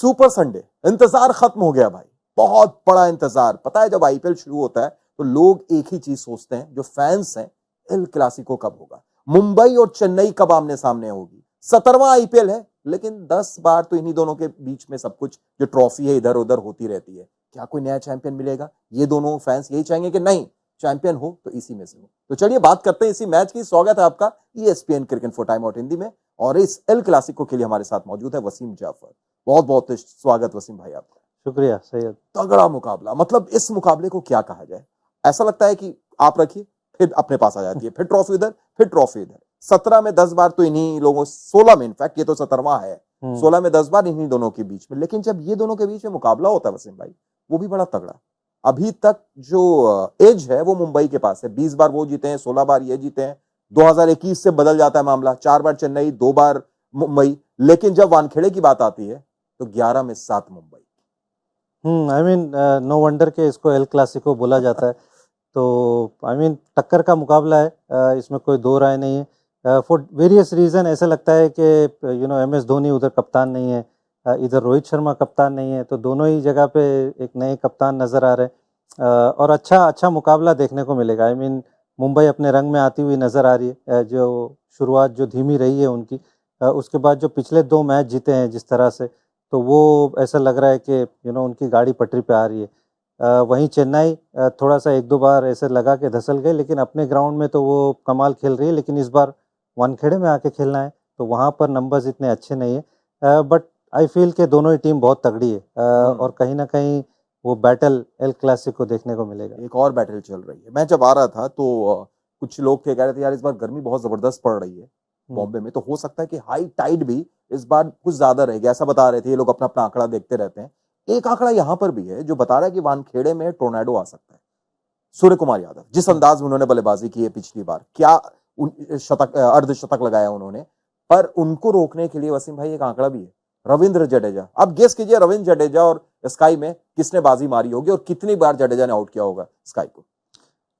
Super Sunday, इंतजार खत्म हो गया भाई, बहुत बड़ा इंतजार। पता है जब आईपीएल शुरू होता है तो लोग एक ही चीज सोचते हैं, जो फैंस हैं, एल क्लासिको कब होगा, मुंबई और चेन्नई कब आमने सामने होगी। 17वां आईपीएल है, लेकिन 10 बार तो इन्हीं दोनों के बीच में सब कुछ जो ट्रॉफी है इधर उधर होती रहती है। क्या कोई नया चैंपियन मिलेगा? ये दोनों फैंस यही चाहेंगे कि नहीं, चैंपियन हो तो इसी में से हो। तो चलिए बात करते हैं इसी मैच की। स्वागत है आपका ESPN cricket for time out Hindi में, और इस एल क्लासिको के लिए हमारे साथ मौजूद है वसीम जाफर। बहुत बहुत स्वागत वसीम भाई आपका। शुक्रिया सैयद। तगड़ा मुकाबला, मतलब इस मुकाबले को क्या कहा जाए? ऐसा लगता है कि आप रखिए फिर अपने पास आ जाती है, फिर ट्रॉफी इधर फिर ट्रॉफी इधर। 17 में 10 बार तो इन्हीं लोगों, 16 में, इनफैक्ट ये तो 17वां है, 16 में 10 बार इन्हीं दोनों के बीच में। लेकिन जब ये दोनों के बीच में मुकाबला होता है वसीम भाई, वो भी बड़ा तगड़ा। अभी तक जो एज है वो मुंबई के पास है, 20 बार वो जीते हैं, 16 बार ये जीते हैं। 2021 से बदल जाता है मामला, 4 बार चेन्नई, 2 बार मुंबई। लेकिन जब वानखेड़े की बात आती है तो 11 में 7 Mumbai. I mean no wonder के इसको एल क्लासिको बोला जाता है। तो आई मीन टक्कर का मुकाबला है, इसमें कोई दो राय नहीं है। फॉर वेरियस रीज़न ऐसा लगता है कि एमएस धोनी उधर कप्तान नहीं है, इधर रोहित शर्मा कप्तान नहीं है, तो दोनों ही जगह पे एक नए कप्तान नज़र आ रहे हैं। और अच्छा मुकाबला देखने को मिलेगा। आई मीन मुंबई अपने रंग में आती हुई नज़र आ रही है। जो शुरुआत जो धीमी रही है उनकी, उसके बाद जो पिछले 2 मैच जीते हैं जिस तरह से, तो वो ऐसा लग रहा है कि उनकी गाड़ी पटरी पे आ रही है। वहीं चेन्नई थोड़ा सा 1-2 बार ऐसे लगा के धसल गए, लेकिन अपने ग्राउंड में तो वो कमाल खेल रही है। लेकिन इस बार वानखेड़े में आके खेलना है तो वहाँ पर नंबर्स इतने अच्छे नहीं है। बट आई फील कि दोनों ही टीम बहुत तगड़ी है, और कहीं ना कहीं वो बैटल एल क्लासिको देखने को मिलेगा। एक और बैटल चल रही है। मैं जब आ रहा था तो कुछ लोग थे, कह रहे थे यार इस बार गर्मी बहुत जबरदस्त पड़ रही है बॉम्बे में, तो हो सकता है कि हाई टाइड भी इस बार कुछ ज्यादा रहेगी, ऐसा बता रहे थे। ये लोग अपना अपना आंकड़ा देखते रहते हैं। एक आंकड़ा यहां पर भी है जो बता रहा है कि वानखेड़े में टोर्नेडो आ सकता है। सूर्य कुमार यादव जिस अंदाज में उन्होंने बल्लेबाजी की है पिछली बार, क्या शतक, अर्धशतक लगाया उन्होंने, पर उनको रोकने के लिए वसीम भाई एक आंकड़ा भी है, रविंद्र जडेजा। अब गेस कीजिए रविंद्र जडेजा और स्काई में किसने बाजी मारी होगी और कितनी बार जडेजा ने आउट किया होगा स्काई को।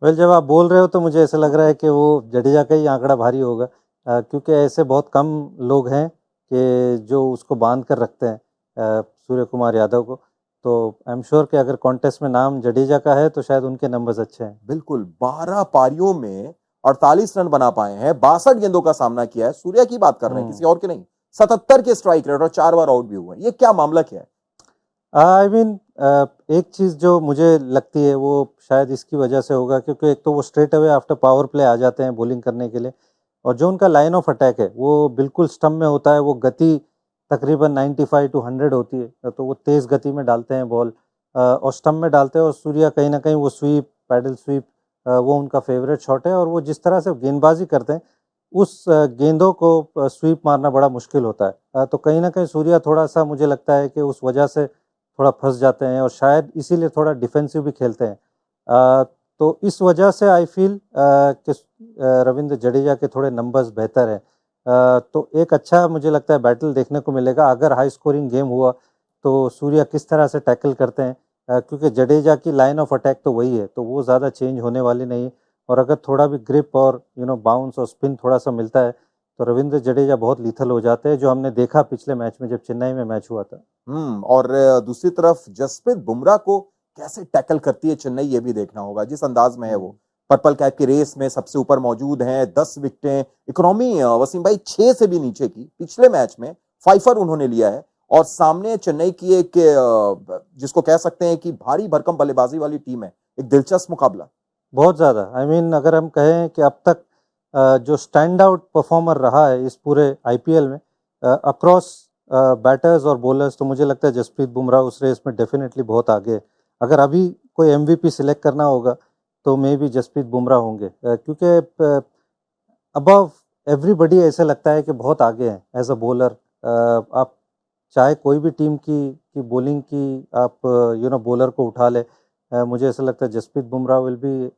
वेल, जब आप बोल रहे हो तो मुझे ऐसा लग रहा है कि वो जडेजा का ही आंकड़ा भारी होगा, क्योंकि ऐसे बहुत कम लोग हैं कि जो उसको बांध कर रखते हैं, सूर्य कुमार यादव को। तो आई एम श्योर कि अगर कॉन्टेस्ट में नाम जडेजा का है तो शायद उनके नंबर्स अच्छे हैं। बिल्कुल, 12 पारियों में 48 रन बना पाए हैं, 62 गेंदों का सामना किया है। सूर्या की बात कर रहे हैं, किसी और के नहीं। 77 के स्ट्राइक रेट और 4 बार आउट भी हुए। ये क्या मामला क्या है? आई मीन एक चीज़ जो मुझे लगती है वो शायद इसकी वजह से होगा, क्योंकि एक तो वो straight away after power play आ जाते हैं बॉलिंग करने के लिए, और जो उनका लाइन ऑफ अटैक है वो बिल्कुल स्टंप में होता है। वो गति तकरीबन 95 to 100 होती है, तो वो तेज़ गति में डालते हैं बॉल, और स्टंप में डालते हैं। और सूर्या कहीं ना कहीं वो स्वीप, पैडल स्वीप, वो उनका फेवरेट शॉट है। और वो जिस तरह से गेंदबाजी करते हैं, उस गेंदों को स्वीप मारना बड़ा मुश्किल होता है। तो कहीं ना कहीं सूर्या थोड़ा सा, मुझे लगता है कि उस वजह से थोड़ा फंस जाते हैं, और शायद इसीलिए थोड़ा डिफेंसिव भी खेलते हैं। तो इस वजह से आई फील कि रविंद्र जडेजा के थोड़े नंबर्स बेहतर हैं। तो एक अच्छा मुझे लगता है बैटल देखने को मिलेगा। अगर हाई स्कोरिंग गेम हुआ तो सूर्या किस तरह से टैकल करते हैं, क्योंकि जडेजा की लाइन ऑफ अटैक तो वही है, तो वो ज़्यादा चेंज होने वाली नहीं। और अगर थोड़ा भी ग्रिप और बाउंस और स्पिन थोड़ा सा मिलता है तो रविंद्र जडेजा बहुत लीथल हो जाते हैं, जो हमने देखा पिछले मैच में जब चेन्नई में मैच हुआ था। और दूसरी तरफ जसप्रीत बुमराह को कैसे टैकल करती है चेन्नई, ये भी देखना होगा। जिस अंदाज में है वो, पर्पल कैप की रेस में सबसे ऊपर मौजूद है, 10 विकेटें, इकोनॉमी वसीम भाई 6 से भी नीचे की। पिछले मैच में फाइफर उन्होंने लिया है, और सामने चेन्नई की एक जिसको कह सकते हैं कि भारी भरकम बल्लेबाजी वाली टीम है। एक दिलचस्प मुकाबला, बहुत ज़्यादा। आई मीन अगर हम कहें कि अब तक जो स्टैंड आउट परफॉर्मर रहा है इस पूरे आईपीएल में अक्रॉस बैटर्स और बॉलर्स, तो मुझे लगता है जसप्रीत बुमराह उस रेस में डेफिनेटली बहुत आगे है। अगर अभी कोई एमवीपी सिलेक्ट करना होगा तो मे बी जसप्रीत बुमराह होंगे, क्योंकि अबव एवरीबडी ऐसे लगता है कि बहुत आगे हैं एज अ बॉलर। आप चाहे कोई भी टीम की बॉलिंग की आप बॉलर को उठा ले, मुझे ऐसा लगता है Jasprit Bumrah will be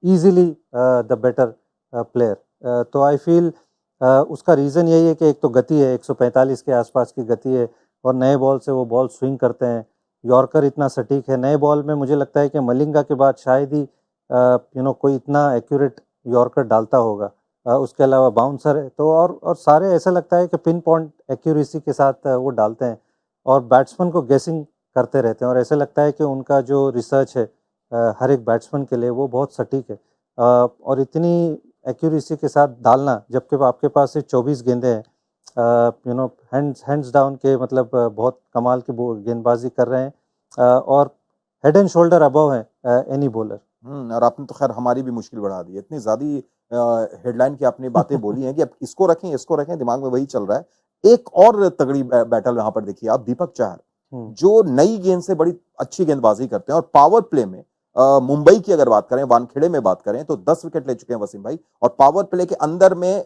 easily the better player. तो आई फील उसका रीज़न यही है कि एक तो गति है, 145 के आसपास की गति है, और नए बॉल से वो बॉल स्विंग करते हैं। यॉर्कर इतना सटीक है। नए बॉल में मुझे लगता है कि मलिंगा के बाद शायद ही कोई इतना एक्यूरेट यॉर्कर डालता होगा। उसके अलावा बाउंसर है, तो और सारे ऐसा लगता है कि पिन पॉइंट एक्यूरेसी के साथ वो डालते हैं। और बैट्समैन को गेसिंग करते रहते हैं, और ऐसा लगता है कि उनका जो रिसर्च है हर एक बैट्समैन के लिए वो बहुत सटीक है, और इतनी एक्यूरेसी के साथ डालना, जबकि आपके पास सिर्फ 24 गेंदें हैं, हैंड्स डाउन के मतलब बहुत कमाल की गेंदबाजी कर रहे हैं, और हेड एंड शोल्डर अबव है एनी बॉलर। और आपने तो खैर हमारी भी मुश्किल बढ़ा दी है, इतनी ज्यादा हेडलाइन की आपने बातें बोली हैं कि अब इसको रखें, दिमाग में वही चल रहा है। एक और तगड़ी बैटल यहाँ पर देखिए आप, दीपक चाहर जो नई गेंद से बड़ी अच्छी गेंदबाजी करते हैं, और पावर प्ले में मुंबई की अगर बात करें, वानखेड़े में बात करें, तो 10 विकेट ले चुके हैं वसीम भाई, और पावर प्ले के अंदर में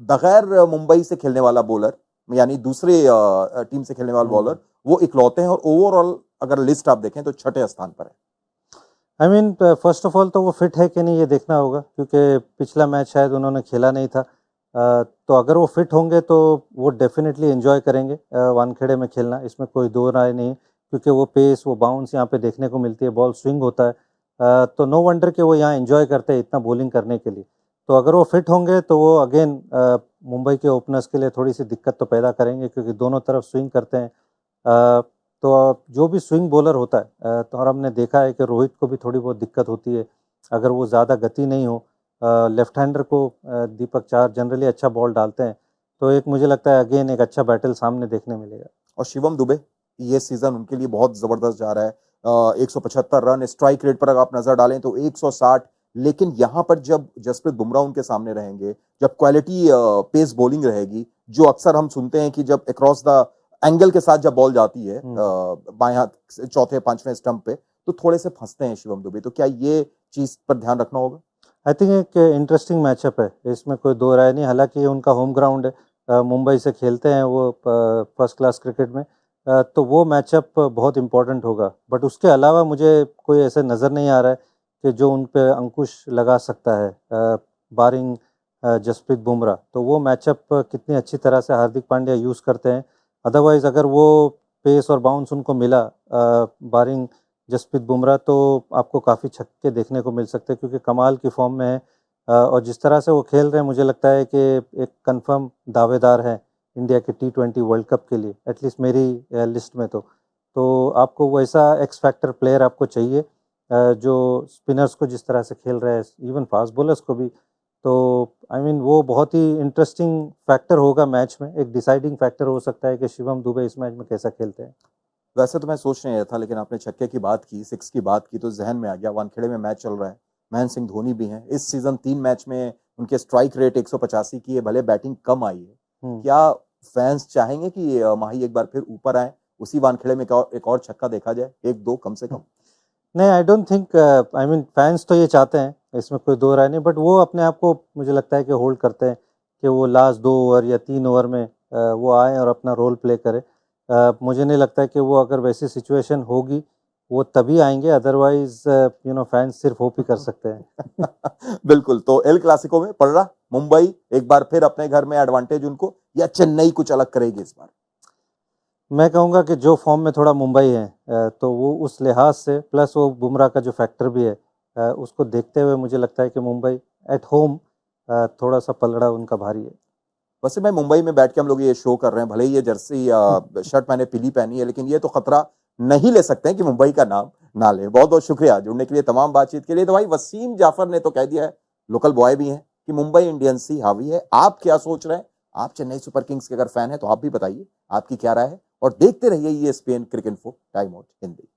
बगैर मुंबई से खेलने वाला बॉलर, यानी दूसरे टीम से खेलने वाला बॉलर, वो इकलौते हैं, और ओवरऑल अगर लिस्ट आप देखें तो छठे स्थान पर है। I mean first of all तो वो फिट है कि नहीं ये देखना होगा, क्योंकि पिछला मैच शायद उन्होंने खेला नहीं था, तो अगर वो फिट होंगे तो वो डेफिनेटली एंजॉय करेंगे वानखेड़े में खेलना, इसमें कोई दो राय नहीं, क्योंकि वो पेस, वो बाउंस यहाँ पे देखने को मिलती है, बॉल स्विंग होता है, तो नो वंडर कि वो यहाँ एंजॉय करते हैं इतना बॉलिंग करने के लिए। तो अगर वो फिट होंगे तो वो अगेन मुंबई के ओपनर्स के लिए थोड़ी सी दिक्कत तो पैदा करेंगे, क्योंकि दोनों तरफ स्विंग करते हैं, तो जो भी स्विंग बॉलर होता है, तो और हमने देखा है कि रोहित को भी थोड़ी बहुत दिक्कत होती है अगर वो ज़्यादा गति नहीं हो। लेफ्ट हैंडर को दीपक चाहर जनरली अच्छा बॉल डालते हैं, तो एक मुझे लगता है अगेन एक अच्छा बैटल सामने देखने मिलेगा। और शिवम दुबे, ये सीजन उनके लिए बहुत जबरदस्त जा रहा है, 175 रन, स्ट्राइक रेट पर अगर आप नजर डालें तो 160, लेकिन यहां पर जब जसप्रीत बुमराह उनके सामने रहेंगे, जब क्वालिटी पेस बॉलिंग रहेगी, जो अक्सर हम सुनते हैं कि जब अक्रॉस द एंगल के साथ जब बॉल जाती है बाएं हाथ से चौथे पांचवें स्टंप पे, तो थोड़े से फंसते हैं शिवम दुबे, तो क्या ये चीज पर ध्यान रखना होगा? आई थिंक एक इंटरेस्टिंग मैचअप है, इसमें कोई दो राय नहीं, हालांकि ये उनका होम ग्राउंड है, मुंबई से खेलते हैं वो फर्स्ट क्लास क्रिकेट में, तो वो मैचअप बहुत इंपॉर्टेंट होगा, बट उसके अलावा मुझे कोई ऐसे नज़र नहीं आ रहा है कि जो उन पे अंकुश लगा सकता है, बारिंग जसप्रीत बुमराह, तो वो मैचअप कितनी अच्छी तरह से हार्दिक पांड्या यूज़ करते हैं। अदरवाइज़ अगर वो पेस और बाउंस उनको मिला बारिंग जसप्रीत बुमराह, तो आपको काफ़ी छक्के देखने को मिल सकते हैं, क्योंकि कमाल की फॉर्म में है, और जिस तरह से वो खेल रहे हैं मुझे लगता है कि एक कंफर्म दावेदार है इंडिया के T20 वर्ल्ड कप के लिए, एटलीस्ट मेरी लिस्ट में। तो आपको वैसा एक्स फैक्टर प्लेयर आपको चाहिए, जो स्पिनर्स को जिस तरह से खेल रहे हैं, इवन फास्ट बॉलर्स को भी, तो आई मीन वो बहुत ही इंटरेस्टिंग फैक्टर होगा मैच में, एक डिसाइडिंग फैक्टर हो सकता है कि शिवम दुबे इस मैच में कैसा खेलते हैं। वैसे तो मैं सोच नहीं रहा था, लेकिन आपने छक्के की बात की, सिक्स की बात की, तो जहन में आ गया, वानखेड़े में मैच चल रहा है, महेंद्र सिंह धोनी भी हैं, इस सीजन 3 मैच में उनके स्ट्राइक रेट 185 की है, भले बैटिंग कम आई है, क्या फैंस चाहेंगे कि माही एक बार फिर ऊपर आए, उसी वानखेड़े में एक और छक्का देखा जाए, एक दो कम से कम? नहीं, I don't think, I mean fans तो ये चाहते हैं, इसमें कोई दो राय नहीं, बट वो अपने आप को मुझे लगता है कि होल्ड करते हैं कि वो लास्ट 2 ओवर या 3 ओवर में वो आए और अपना रोल प्ले करे। मुझे नहीं लगता है कि वो अगर वैसी सिचुएशन होगी वो तभी आएंगे, अदरवाइज फैंस सिर्फ होप ही कर सकते हैं। बिल्कुल, तो एल क्लासिको में पड़ रहा मुंबई एक बार फिर अपने घर में एडवांटेज उनको, या चेन्नई कुछ अलग करेगी इस बार? मैं कहूँगा कि जो फॉर्म में थोड़ा मुंबई है, तो वो उस लिहाज से, प्लस वो बुमराह का जो फैक्टर भी है, उसको देखते हुए मुझे लगता है कि मुंबई एट होम थोड़ा सा पलड़ा उनका भारी है। वैसे मैं मुंबई में बैठ के हम लोग ये शो कर रहे हैं, भले ही ये जर्सी शर्ट मैंने पीली पहनी है, लेकिन ये तो खतरा नहीं ले सकते हैं कि मुंबई का नाम ना ले। बहुत बहुत शुक्रिया जुड़ने के लिए, तमाम बातचीत के लिए। तो भाई वसीम जाफर ने तो कह दिया है, लोकल बॉय भी हैं, कि मुंबई इंडियंस ही हावी है। आप क्या सोच रहे हैं? आप चेन्नई सुपर किंग्स के अगर फैन है तो आप भी बताइए आपकी क्या राय है, और देखते रहिए ESPN cricket info time out Hindi.